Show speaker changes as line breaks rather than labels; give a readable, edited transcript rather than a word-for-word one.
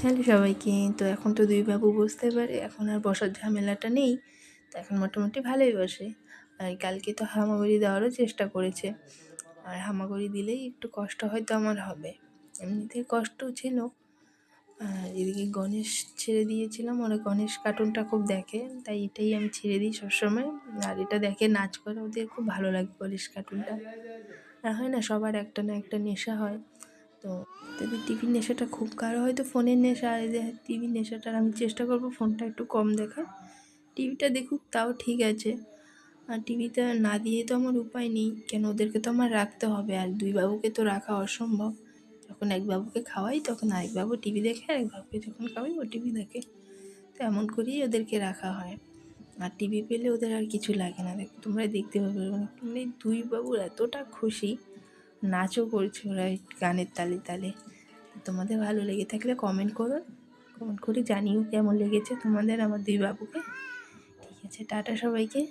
Hello সবাইকে। তো এখন তো দুই বাবু বুঝতে পারে, এখন আর বসার ঝামেলাটা নেই। তো এখন মোটামুটি ভালোই বসে। আর কালকে তো হামাগুড়ি দেওয়ারও চেষ্টা করেছে। আর হামাগুড়ি দিলেই একটু কষ্ট হয়তো আমার হবে, এমনিতে কষ্ট ছিল। আর এদিকে গণেশ ছেড়ে দিয়েছিলাম, ওরা গণেশ কার্টুনটা খুব দেখে, তাই এটাই আমি ছেড়ে দিই সবসময়। আর এটা দেখে নাচ করে, ওদের খুব ভালো লাগে গণেশ কার্টুনটা। আর হয় না, সবার একটা না একটা নেশা হয়। তো যদি টিভির নেশাটা খুব কারো হয়তো ফোনের নেশা, আর এই যে টিভির নেশাটার আমি চেষ্টা করবো ফোনটা একটু কম দেখার। টিভিটা দেখুক তাও ঠিক আছে, আর টিভিটা না দিয়ে তো আমার উপায় নেই, কেন ওদেরকে তো আমার রাখতে হবে, আর দুই বাবুকে তো রাখা অসম্ভব। যখন এক বাবুকে খাওয়াই তখন আরেক বাবু টিভি দেখে, আরেক বাবুকে যখন খাওয়াই ও টিভি দেখে। তো এমন করেই ওদেরকে রাখা হয়। আর টিভি পেলে ওদের আর কিছু লাগে না। দেখো, তোমরা দেখতে পাবে মানে দুই বাবুর এতটা খুশি, নাচও করছে ওরা এই গানের তালে তালে। তোমাদের ভালো লেগে থাকলে কমেন্ট করো, কমেন্ট করে জানিও কেমন লেগেছে তোমাদের আমার দুই বাবুকে। ঠিক আছে, টাটা সবাইকে।